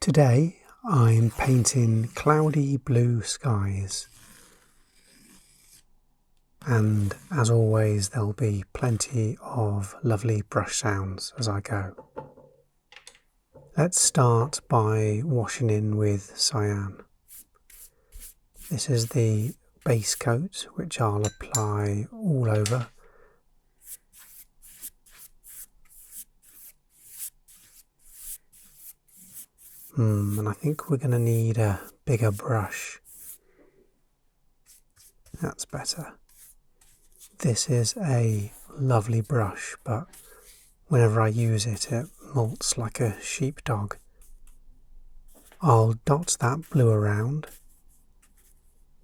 Today I'm painting cloudy blue skies, and as always there'll be plenty of lovely brush sounds as I go. Let's start by washing in with cyan. This is the base coat which I'll apply all over. And I think we're going to need a bigger brush. That's better. This is a lovely brush, but whenever I use it, it molts like a sheepdog. I'll dot that blue around.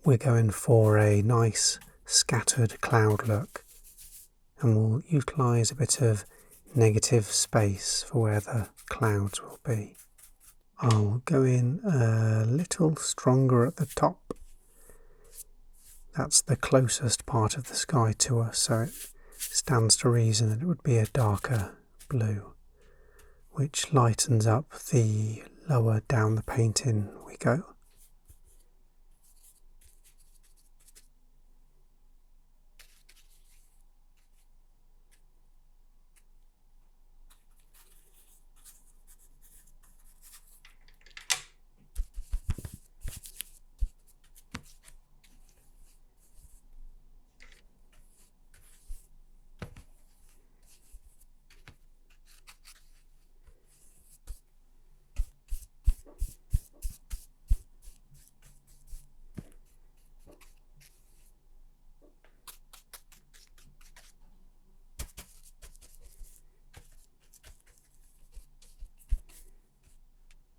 We're going for a nice scattered cloud look, and we'll utilise a bit of negative space for where the clouds will be. I'll go in a little stronger at the top. That's the closest part of the sky to us, so it stands to reason that it would be a darker blue, which lightens up the lower down the painting we go.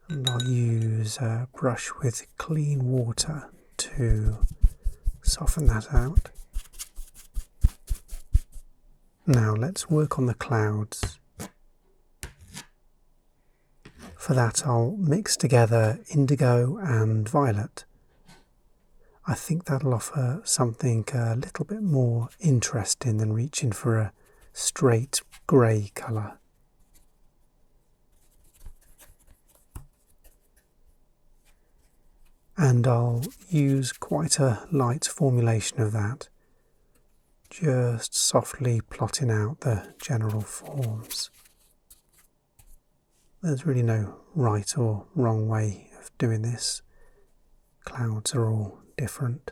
And I'll use a brush with clean water to soften that out. Now let's work on the clouds. For that I'll mix together indigo and violet. I think that'll offer something a little bit more interesting than reaching for a straight grey colour. And I'll use quite a light formulation of that, just softly plotting out the general forms. There's really no right or wrong way of doing this. Clouds are all different,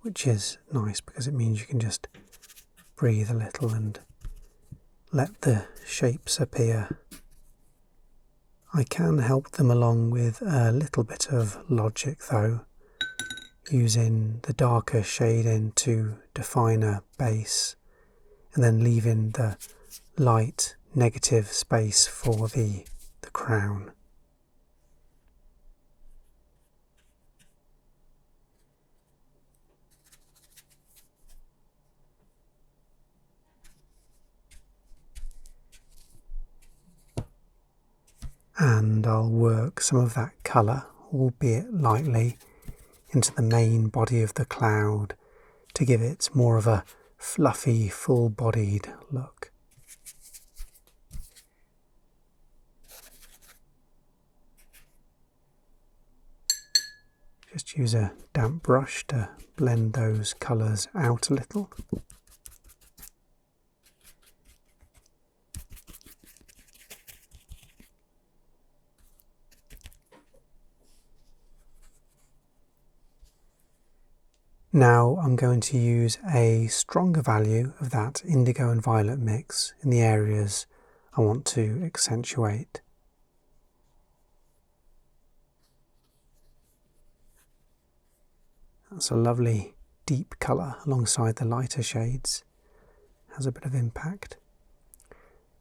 which is nice because it means you can just breathe a little and let the shapes appear. I can help them along with a little bit of logic though, using the darker shading to define a base and then leaving the light negative space for the crown. And I'll work some of that colour, albeit lightly, into the main body of the cloud to give it more of a fluffy, full-bodied look. Just use a damp brush to blend those colours out a little. Now I'm going to use a stronger value of that indigo and violet mix in the areas I want to accentuate. That's a lovely deep colour alongside the lighter shades. Has a bit of impact.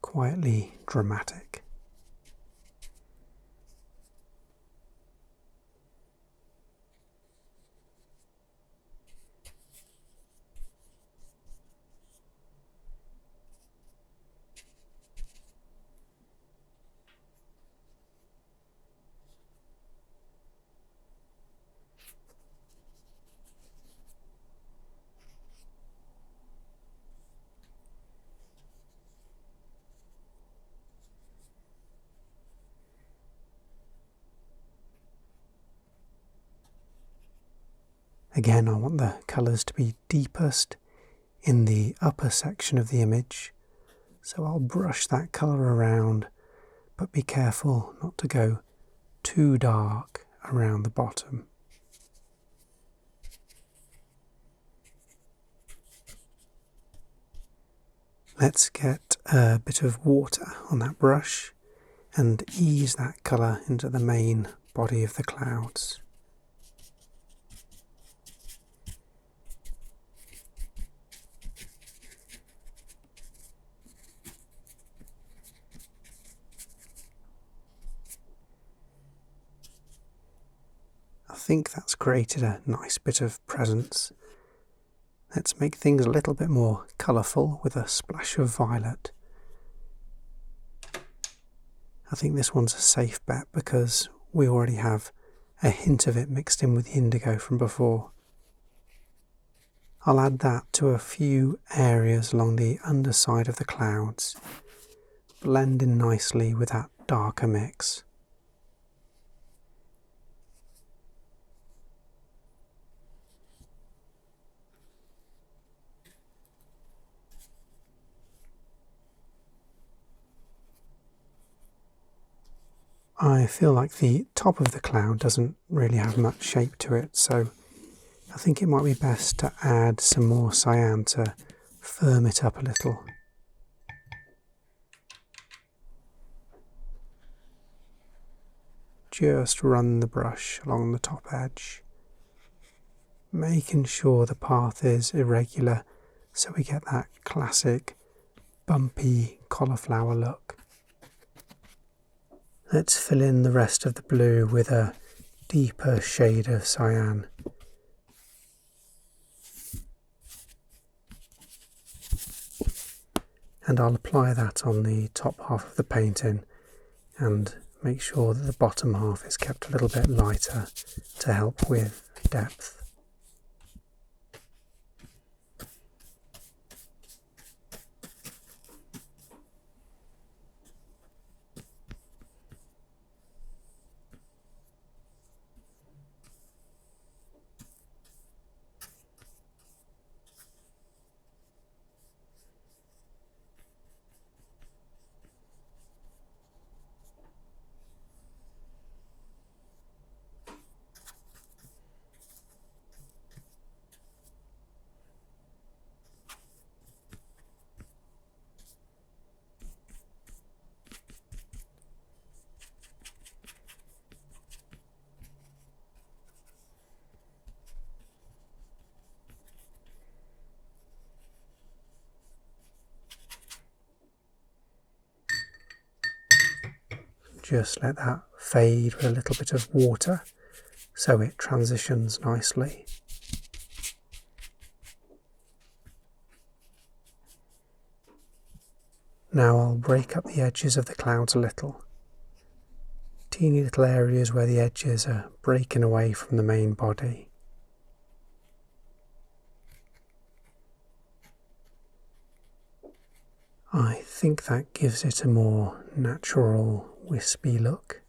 Quietly dramatic. Again, I want the colours to be deepest in the upper section of the image, so I'll brush that colour around, but be careful not to go too dark around the bottom. Let's get a bit of water on that brush and ease that colour into the main body of the clouds. I think that's created a nice bit of presence. Let's make things a little bit more colourful with a splash of violet. I think this one's a safe bet because we already have a hint of it mixed in with the indigo from before. I'll add that to a few areas along the underside of the clouds, blend in nicely with that darker mix. I feel like the top of the cloud doesn't really have much shape to it, so I think it might be best to add some more cyan to firm it up a little. Just run the brush along the top edge, making sure the path is irregular so we get that classic bumpy cauliflower look. Let's fill in the rest of the blue with a deeper shade of cyan. And I'll apply that on the top half of the painting and make sure that the bottom half is kept a little bit lighter to help with depth. Just let that fade with a little bit of water so it transitions nicely. Now I'll break up the edges of the clouds a little. Teeny little areas where the edges are breaking away from the main body. I think that gives it a more natural, wispy look.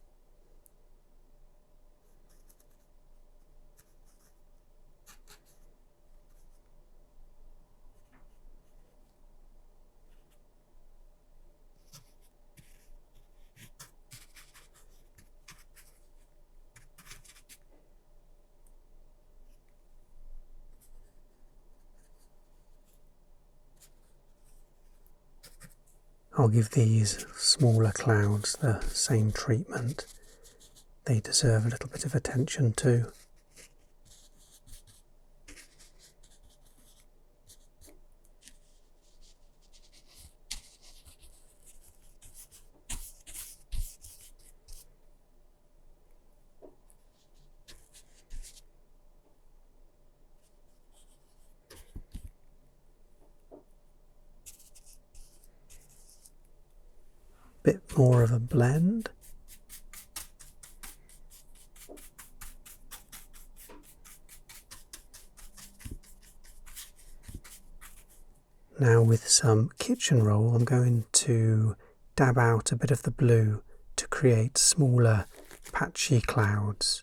I'll give these smaller clouds the same treatment. They deserve a little bit of attention too. Bit more of a blend. Now with some kitchen roll I'm going to dab out a bit of the blue to create smaller patchy clouds.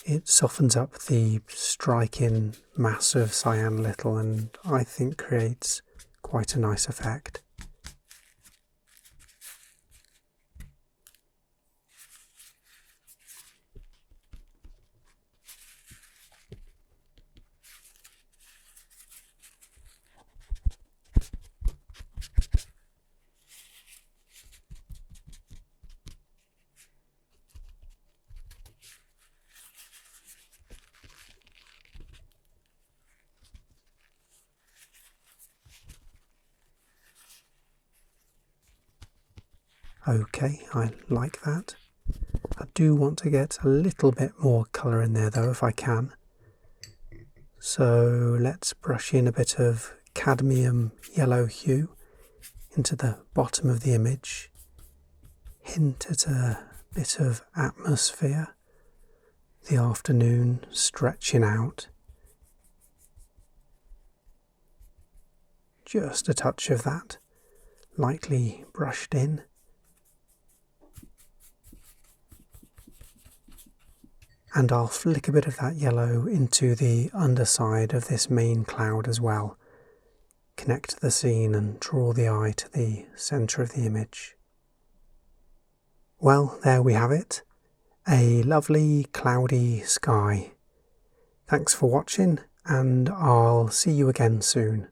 It softens up the striking mass of cyan a little, and I think creates quite a nice effect. Okay, I like that. I do want to get a little bit more colour in there though, if I can. So let's brush in a bit of cadmium yellow hue into the bottom of the image. Hint at a bit of atmosphere, the afternoon stretching out. Just a touch of that, lightly brushed in. And I'll flick a bit of that yellow into the underside of this main cloud as well. Connect the scene and draw the eye to the centre of the image. Well, there we have it. A lovely cloudy sky. Thanks for watching, and I'll see you again soon.